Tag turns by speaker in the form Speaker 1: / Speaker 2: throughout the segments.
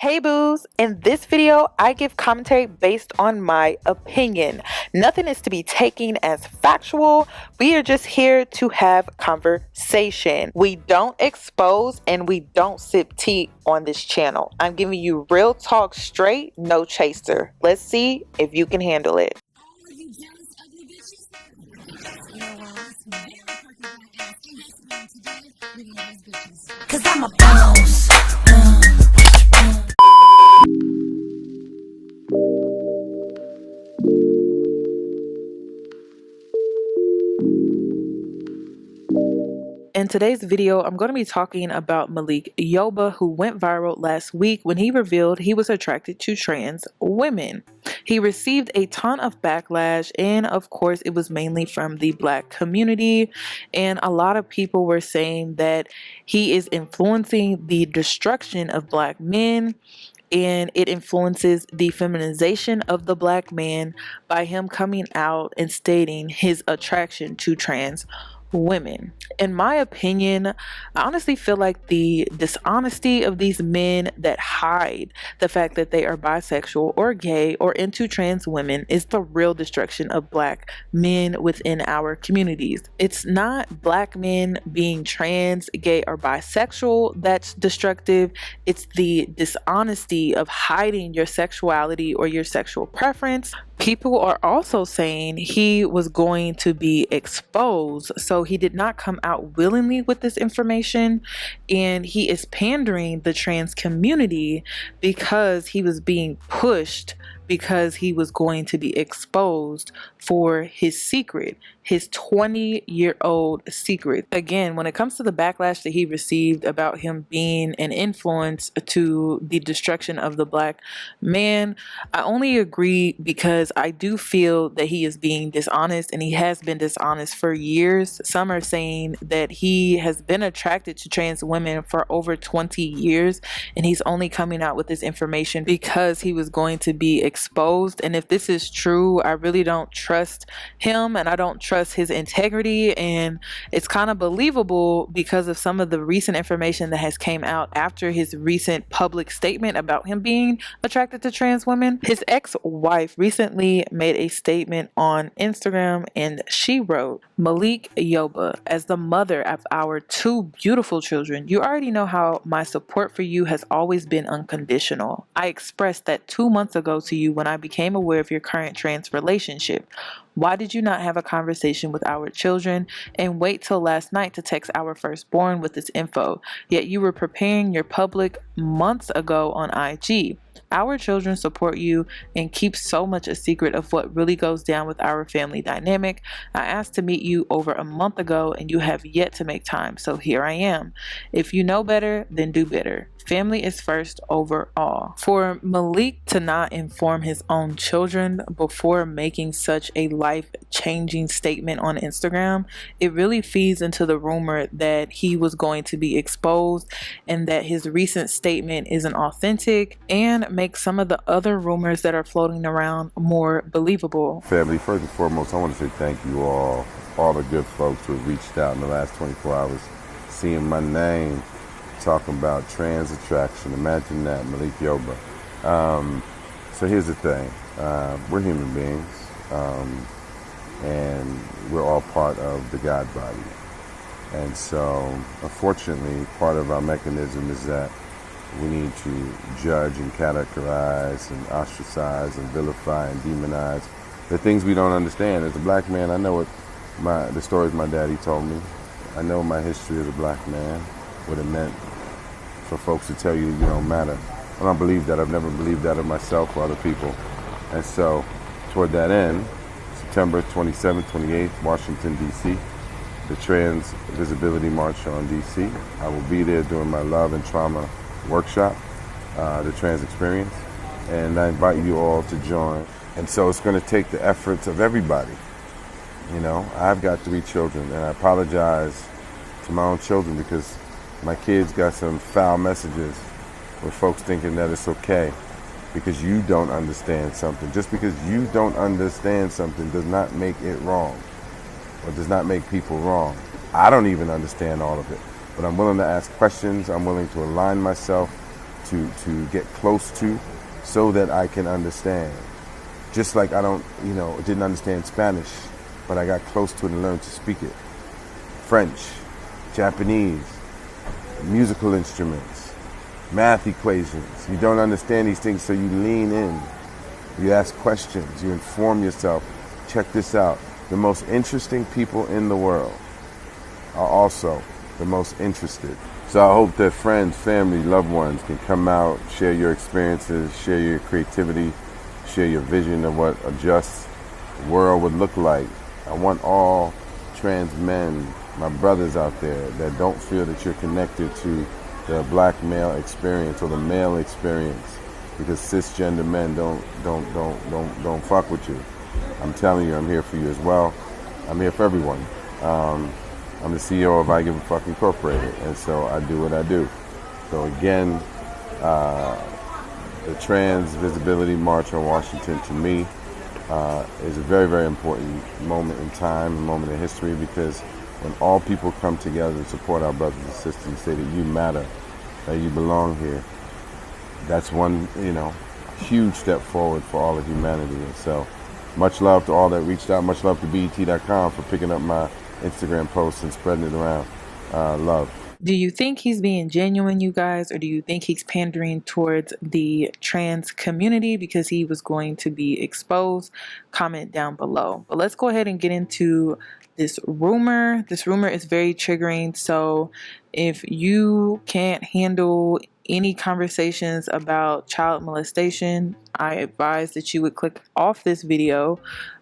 Speaker 1: Hey boos, in this video I give commentary based on my opinion. Nothing is to be taken as factual. We are just here to have conversation. We don't expose and we don't sip tea on this channel. I'm giving you real talk straight, no chaser. Let's see if you can handle it.
Speaker 2: Cause I'm a boss.
Speaker 1: In today's video, I'm going to be talking about Malik Yoba, who went viral last week when he revealed he was attracted to trans women. He received a ton of backlash, and of course, it was mainly from the Black community. And a lot of people were saying that he is influencing the destruction of Black men, and it influences the feminization of the Black man by him coming out and stating his attraction to trans women. In my opinion, I honestly feel like the dishonesty of these men that hide the fact that they are bisexual or gay or into trans women is the real destruction of Black men within our communities. It's not Black men being trans, gay, or bisexual that's destructive. It's the dishonesty of hiding your sexuality or your sexual preference. People are also saying he was going to be exposed, so he did not come out willingly with this information, and he is pandering the trans community because he was being pushed, because he was going to be exposed for his secret, his 20-year-old secret. Again, when it comes to the backlash that he received about him being an influence to the destruction of the Black man, I only agree because I do feel that he is being dishonest, and he has been dishonest for years. Some are saying that he has been attracted to trans women for over 20 years, and he's only coming out with this information because he was going to be exposed. And if this is true, I really don't trust him, and I don't trust his integrity, and it's kind of believable because of some of the recent information that has came out after his recent public statement about him being attracted to trans women. His ex-wife recently made a statement on Instagram, and she wrote, "Malik Yoba, as the mother of our two beautiful children, you already know how my support for you has always been unconditional. I expressed that 2 months ago to you when I became aware of your current trans relationship. Why did you not have a conversation with our children and wait till last night to text our firstborn with this info? Yet you were preparing your public months ago on IG. Our children support you and keep so much a secret of what really goes down with our family dynamic. I asked to meet you over a month ago and you have yet to make time, so here I am. If you know better, then do better. Family is first over all." For Malik to not inform his own children before making such a life-changing statement on Instagram, it really feeds into the rumor that he was going to be exposed and that his recent statement isn't authentic, and makes some of the other rumors that are floating around more believable.
Speaker 3: Family, first and foremost, I want to say thank you all the good folks who have reached out in the last 24 hours, seeing my name, talking about trans attraction. Imagine that, Malik Yoba. So here's the thing. We're human beings, and we're all part of the God body. And so, unfortunately, part of our mechanism is that we need to judge and categorize and ostracize and vilify and demonize the things we don't understand. As a Black man, I know the stories my daddy told me. I know my history as a Black man, what it meant for folks to tell you you don't matter. I don't believe that. I've never believed that of myself or other people. And so, toward that end, September 27th, 28th, Washington, D.C., the Trans Visibility March on D.C. I will be there doing my love and trauma workshop, the Trans Experience, and I invite you all to join. And so it's going to take the efforts of everybody. You know, I've got 3 children, and I apologize to my own children because my kids got some foul messages with folks thinking that it's okay because you don't understand something. Just because you don't understand something does not make it wrong, or does not make people wrong. I don't even understand all of it, but I'm willing to ask questions. I'm willing to align myself to get close to so that I can understand. Just like I didn't understand Spanish, but I got close to it and learned to speak it. French, Japanese, musical instruments, math equations. You don't understand these things, so you lean in. You ask questions, you inform yourself. Check this out. The most interesting people in the world are also the most interested. So I hope that friends, family, loved ones can come out, share your experiences, share your creativity, share your vision of what a just world would look like. I want all trans men, my brothers out there, that don't feel that you're connected to the black male experience or the male experience, because cisgender men don't fuck with you. I'm telling you, I'm here for you as well. I'm here for everyone. I'm the CEO of I Give a Fuck Incorporated, and so I do what I do. So again, the Trans Visibility March on Washington, to me, is a very, very important moment in time, a moment in history, because when all people come together to support our brothers and sisters and say that you matter, that you belong here, that's one, huge step forward for all of humanity. And so much love to all that reached out. Much love to BET.com for picking up my Instagram posts and spreading it around. Love.
Speaker 1: Do you think he's being genuine, you guys, or do you think he's pandering towards the trans community because he was going to be exposed? Comment down below. But let's go ahead and get into this rumor. This rumor is very triggering. So if you can't handle any conversations about child molestation, I advise that you would click off this video.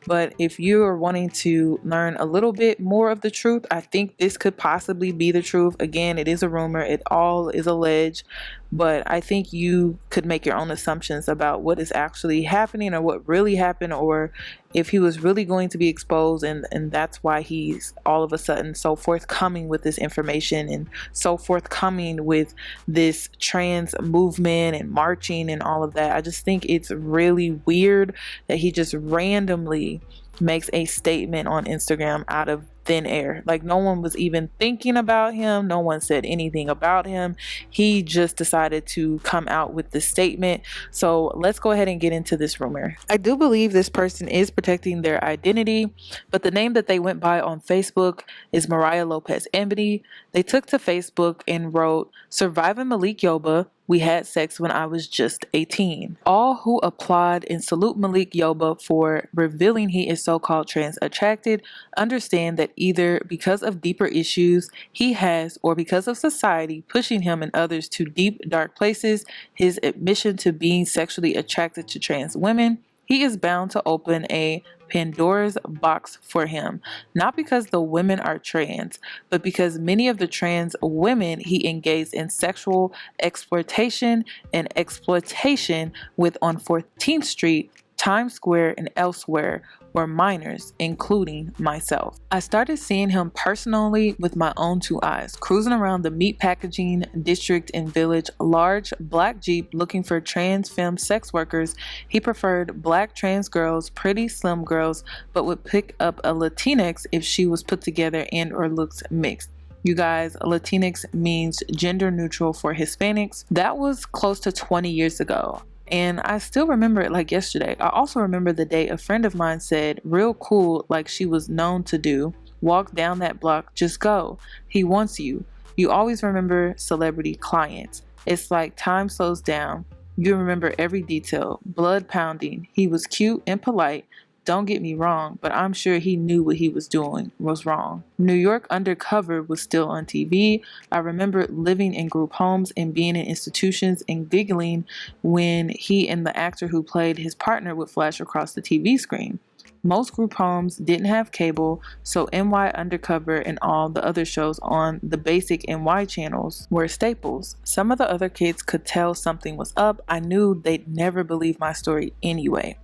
Speaker 1: But if you are wanting to learn a little bit more of the truth, I think this could possibly be the truth. Again, it is a rumor. It all is alleged. But I think you could make your own assumptions about what is actually happening or what really happened, or if he was really going to be exposed, and that's why he's all of a sudden so forthcoming with this information and so forthcoming with this trans movement and marching and all of that. I just think it's really weird that he just randomly makes a statement on Instagram out of thin air. Like, no one was even thinking about him. No one said anything about him. He just decided to come out with this statement. So let's go ahead and get into this rumor. I do believe this person is protecting their identity, but the name that they went by on Facebook is Mariah Lopez Embody. They took to Facebook and wrote, "Surviving Malik Yoba. We had sex when I was just 18. All who applaud and salute Malik Yoba for revealing he is so-called trans attracted understand that either because of deeper issues he has or because of society pushing him and others to deep, dark places, his admission to being sexually attracted to trans women, he is bound to open a Pandora's box for him, not because the women are trans, but because many of the trans women he engaged in sexual exploitation and exploitation with on 14th Street, Times Square, and elsewhere were minors, including myself. I started seeing him personally with my own two eyes, cruising around the meat packaging district in Village, large black Jeep looking for trans femme sex workers. He preferred black trans girls, pretty slim girls, but would pick up a Latinx if she was put together and or looks mixed." You guys, Latinx means gender neutral for Hispanics. That was close to 20 years ago. And I still remember it like yesterday. I also remember the day a friend of mine said, real cool, like she was known to do, "Walk down that block, just go. He wants you." You always remember celebrity clients. It's like time slows down. You remember every detail. Blood pounding. He was cute and polite. Don't get me wrong, but I'm sure he knew what he was doing was wrong. New York Undercover was still on TV. I remember living in group homes and being in institutions and giggling when he and the actor who played his partner would flash across the TV screen. Most group homes didn't have cable, so NY Undercover and all the other shows on the basic NY channels were staples. Some of the other kids could tell something was up. I knew they'd never believe my story anyway.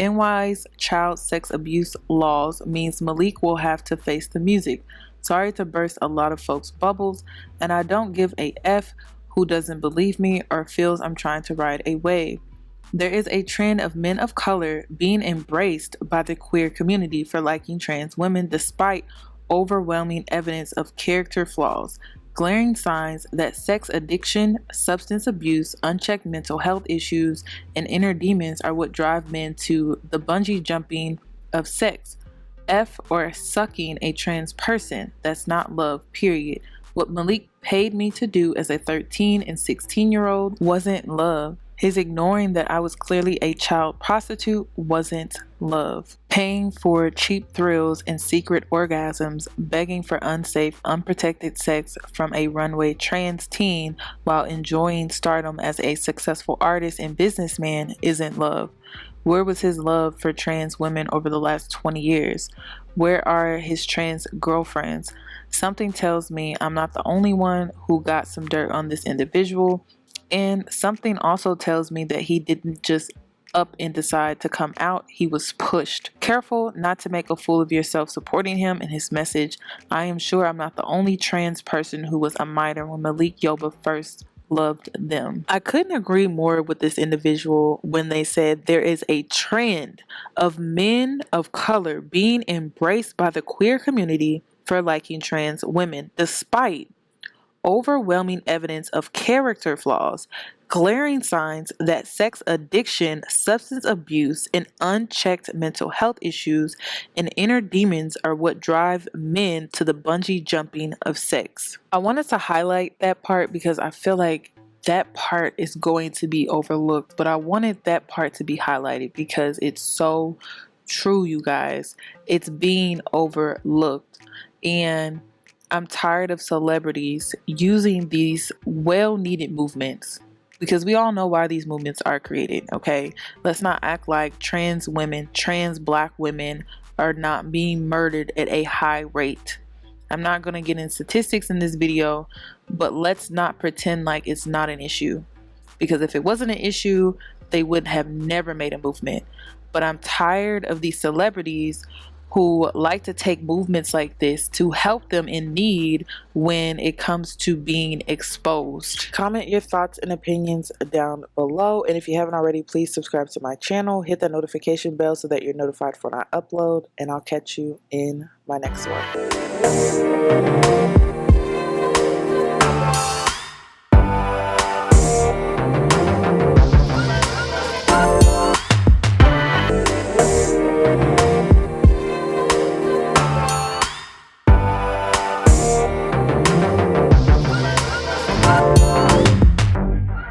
Speaker 1: NY's child sex abuse laws means Malik will have to face the music. Sorry to burst a lot of folks' bubbles, and I don't give a F who doesn't believe me or feels I'm trying to ride a wave. There is a trend of men of color being embraced by the queer community for liking trans women despite overwhelming evidence of character flaws. glaring signs that sex addiction, substance abuse, unchecked mental health issues, and inner demons are what drive men to the bungee jumping of sex. F or sucking a trans person. That's not love, period. What Malik paid me to do as a 13 and 16-year-old wasn't love. His ignoring that I was clearly a child prostitute wasn't love. Paying for cheap thrills and secret orgasms, begging for unsafe, unprotected sex from a runway trans teen while enjoying stardom as a successful artist and businessman isn't love. Where was his love for trans women over the last 20 years? Where are his trans girlfriends? Something tells me I'm not the only one who got some dirt on this individual. And something also tells me that he didn't just up and decide to come out. He was pushed. Careful not to make a fool of yourself supporting him and his message. I am sure I'm not the only trans person who was a minor when Malik Yoba first loved them. I couldn't agree more with this individual when they said there is a trend of men of color being embraced by the queer community for liking trans women, despite overwhelming evidence of character flaws, glaring signs that sex addiction, substance abuse, and unchecked mental health issues and inner demons are what drive men to the bungee jumping of sex. I wanted to highlight that part because I feel like that part is going to be overlooked, but I wanted that part to be highlighted because it's so true, you guys. It's being overlooked. And I'm tired of celebrities using these well-needed movements because we all know why these movements are created, okay? Let's not act like trans women, trans black women are not being murdered at a high rate. I'm not going to get in statistics in this video, but let's not pretend like it's not an issue, because if it wasn't an issue, they would have never made a movement. But I'm tired of these celebrities who like to take movements like this to help them in need when it comes to being exposed. Comment your thoughts and opinions down below, and if you haven't already, please subscribe to my channel, hit that notification bell so that you're notified when I upload, and I'll catch you in my next one.